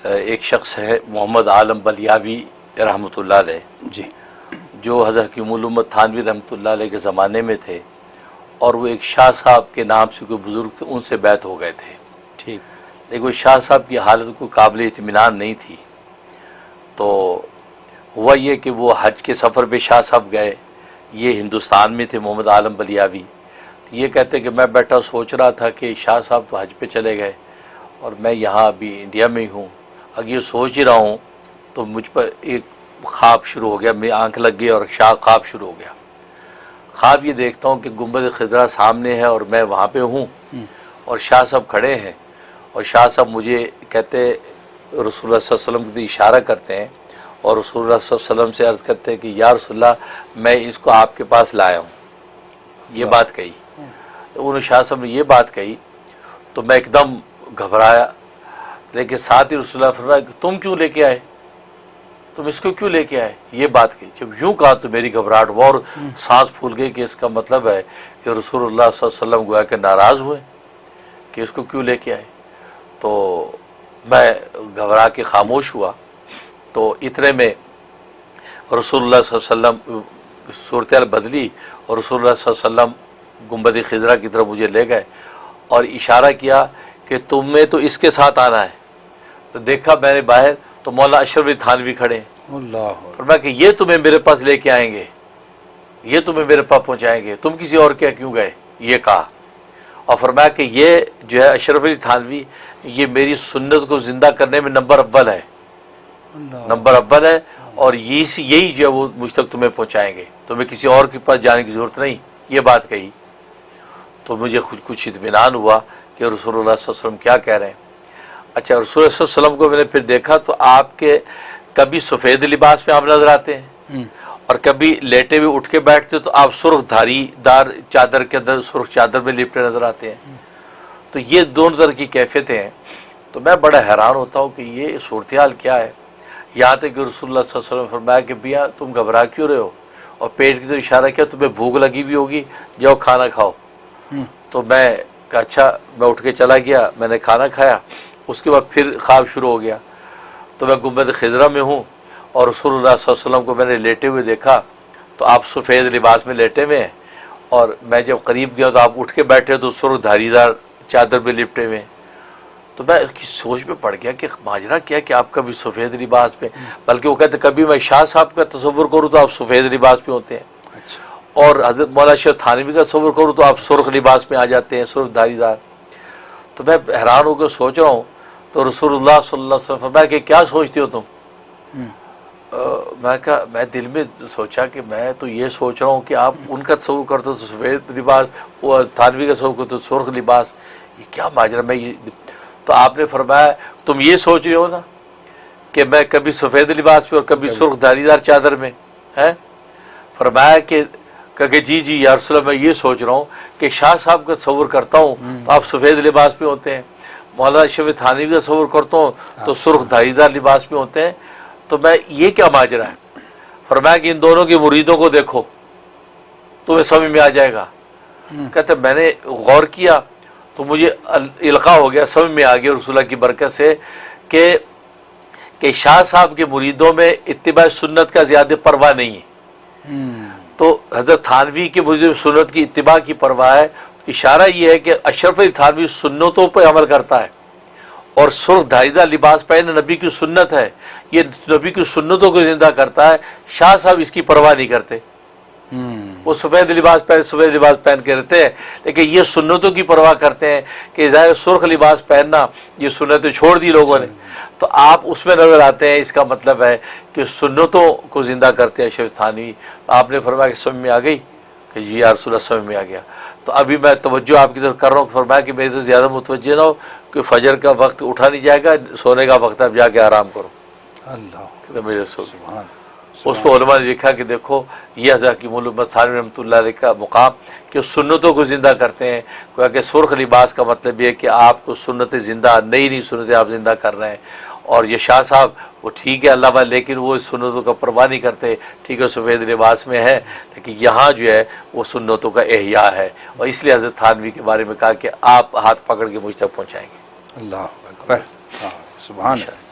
ایک شخص ہے محمد عالم بلیاوی رحمۃ اللہ علیہ جی، جو حضرت حکیم الامت تھانوی رحمۃ اللہ علیہ کے زمانے میں تھے، اور وہ ایک شاہ صاحب کے نام سے کوئی بزرگ تھے، ان سے بیعت ہو گئے تھے. ٹھیک. لیکن وہ شاہ صاحب کی حالت کو قابل اطمینان نہیں تھی. تو ہوا یہ کہ وہ حج کے سفر پہ شاہ صاحب گئے. یہ ہندوستان میں تھے محمد عالم بلیاوی. یہ کہتے کہ میں بیٹھا سوچ رہا تھا کہ شاہ صاحب تو حج پہ چلے گئے اور میں یہاں ابھی انڈیا میں ہی ہوں. اگر یہ سوچ ہی رہا ہوں تو مجھ پر ایک خواب شروع ہو گیا، میری آنکھ لگ گئی اور خواب شروع ہو گیا. خواب یہ دیکھتا ہوں کہ گنبد خضرا سامنے ہے اور میں وہاں پہ ہوں اور شاہ صاحب کھڑے ہیں، اور شاہ صاحب مجھے کہتے رسول اللہ صلی اللہ علیہ وسلم کی اشارہ کرتے ہیں اور رسول اللہ صلی اللہ علیہ وسلم سے عرض کرتے ہیں کہ یا رسول اللہ میں اس کو آپ کے پاس لایا ہوں. یہ بات کہی. انہوں نے شاہ صاحب نے یہ بات کہی تو میں ایک دم گھبرایا. لیکن ساتھ ہی رسول اللہ فرمایا کہ تم کیوں لے کے آئے، تم اس کو کیوں لے کے آئے. یہ بات کہی. جب یوں کہا تو میری گھبراہٹ اور سانس پھول گئی کہ اس کا مطلب ہے کہ رسول اللہ صلی اللہ علیہ وسلم گویا کہ ناراض ہوئے کہ اس کو کیوں لے کے آئے. تو میں گھبرا کے خاموش ہوا. تو اتنے میں رسول اللہ صلی اللہ علیہ وسلم صورتحال بدلی اور رسول اللہ صلی اللہ علیہ وسلم گنبد خضرا کی طرف مجھے لے گئے اور اشارہ کیا کہ تمہیں تو اس کے ساتھ آنا ہے. تو دیکھا میں نے باہر تو مولانا اشرف علی تھانوی کھڑے ہیں. اللہ. فرمایا کہ یہ تمہیں میرے پاس لے کے آئیں گے، یہ تمہیں میرے پاس پہنچائیں گے، تم کسی اور کے کیوں گئے. یہ کہا اور فرمایا کہ یہ جو ہے اشرف علی تھانوی یہ میری سنت کو زندہ کرنے میں نمبر اول ہے، نمبر اول ہے، اور یہی جو ہے وہ مجھ تک تمہیں پہنچائیں گے، تمہیں کسی اور کے پاس جانے کی ضرورت نہیں. یہ بات کہی تو مجھے کچھ اطمینان ہوا کہ رسول اللہ صلی اللہ علیہ وسلم کیا کہہ رہے ہیں. اچھا، رسول اللہ صلی اللہ علیہ وسلم کو میں نے پھر دیکھا تو آپ کے کبھی سفید لباس میں آپ نظر آتے ہیں اور کبھی لیٹے ہوئے اٹھ کے بیٹھتے تو آپ سرخ دھاری دار چادر کے اندر سرخ چادر میں لپٹے نظر آتے ہیں. تو یہ دونوں طرح کی کیفیتیں ہیں. تو میں بڑا حیران ہوتا ہوں کہ یہ صورتحال کیا ہے. یہاں تک کہ رسول اللہ صلی اللہ علیہ وسلم فرمایا کہ بیا تم گھبرا کیوں رہے ہو، اور پیٹ کی طرف اشارہ کیا تمہیں بھوک لگی ہوئی ہوگی، جاؤ کھانا کھاؤ. تو میں کہا اچھا. میں اٹھ کے چلا گیا، میں نے کھانا کھایا. اس کے بعد پھر خواب شروع ہو گیا. تو میں گنبد خضرا میں ہوں اور رسول اللہ صلی اللہ علیہ وسلم کو میں نے لیٹے ہوئے دیکھا تو آپ سفید لباس میں لیٹے ہوئے ہیں، اور میں جب قریب گیا تو آپ اٹھ کے بیٹھے تو سرخ دھاری دار چادر پہ لپٹے ہوئے ہیں. تو میں اس کی سوچ میں پڑ گیا کہ ماجرا کیا کہ آپ کبھی سفید لباس پہ، بلکہ وہ کہتے کبھی میں شاہ صاحب کا تصور کروں تو آپ سفید لباس پہ ہوتے ہیں، اور حضرت مولانا شیخ تھانوی کا تصور کروں تو آپ سرخ لباس میں آ جاتے ہیں، سرخ دھاری دار. تو میں حیران ہو کے سوچ رہا ہوں. تو رسول اللہ صلی اللہ علیہ وسلم فرمایا کہ کیا سوچتے ہو تم. میں کہا میں دل میں سوچا کہ میں تو یہ سوچ رہا ہوں کہ آپ ان کا تصور کرتے ہو تو سفید لباس، وہ تھانوی کا تصور کرتے ہو سرخ لباس، یہ کیا ماجرا. میں یہ تو آپ نے فرمایا تم یہ سوچ رہے ہو نا کہ میں کبھی سفید لباس پہ اور کبھی سرخ دھاری دار چادر میں ہے. فرمایا کہ جی جی یا رسول اللہ میں یہ سوچ رہا ہوں کہ شاہ صاحب کا تصور کرتا ہوں تو آپ سفید لباس پہ ہوتے ہیں، مولانا اشرف تھانوی کا تصور کرتا ہوں تو سرخ دھاری دار لباس پہ ہوتے ہیں. تو میں یہ کیا ماجرا ہے. فرمایا کہ ان دونوں کے مریدوں کو دیکھو تمہیں سمجھ میں آ جائے گا. کہتے میں نے غور کیا تو مجھے القاء ہو گیا، سمجھ میں آ گیا رسول اللہ کی برکت سے کہ شاہ صاحب کے مریدوں میں اتباع سنت کا زیادہ پرواہ نہیں ہے. تو حضرت تھانوی کے مریدوں میں سنت کی اتباع کی پرواہ ہے. اشارہ یہ ہے کہ اشرف علی تھانوی سنتوں پہ عمل کرتا ہے اور سرخ دھاری دار لباس پہننا نبی کی سنت ہے، یہ نبی کی سنتوں کو زندہ کرتا ہے. شاہ صاحب اس کی پرواہ نہیں کرتے، وہ سفید لباس پہن کے رہتے ہیں، لیکن یہ سنتوں کی پرواہ کرتے ہیں کہ ظاہر سرخ لباس پہننا یہ سنتیں چھوڑ دی لوگوں نے. تو آپ اس میں نظر آتے ہیں. اس کا مطلب ہے کہ سنتوں کو زندہ کرتے ہیں اشرف تھانوی. آپ نے فرمایا کہ سمجھ میں آ گئی کہ جی یا رسول اللہ سمجھ میں آ گیا. تو ابھی میں توجہ آپ کی طرف کر رہا ہوں. فرمایا کہ میری تو زیادہ متوجہ نہ ہو کہ فجر کا وقت اٹھا نہیں جائے گا، سونے کا وقت اب جا کے آرام کرو. اللہ. اس کو علماء نے لکھا کہ دیکھو یہ حضرت حکیم الامت تھانوی رحمۃ اللہ علیہ کا مقام کہ سنتوں کو زندہ کرتے ہیں. کہ سرخ لباس کا مطلب یہ ہے کہ آپ کو سنتیں زندہ، نئی سنتیں آپ زندہ کر رہے ہیں. اور یہ شاہ صاحب وہ ٹھیک ہے اللہ والے، لیکن وہ سنتوں کا پرواہ نہیں کرتے. ٹھیک ہے سفید لباس میں ہے، لیکن یہاں جو ہے وہ سنتوں کا احیاء ہے. اور اس لیے حضرت تھانوی کے بارے میں کہا کہ آپ ہاتھ پکڑ کے مجھ تک پہنچائیں گے. اللہ اکبر. سبحان اللہ.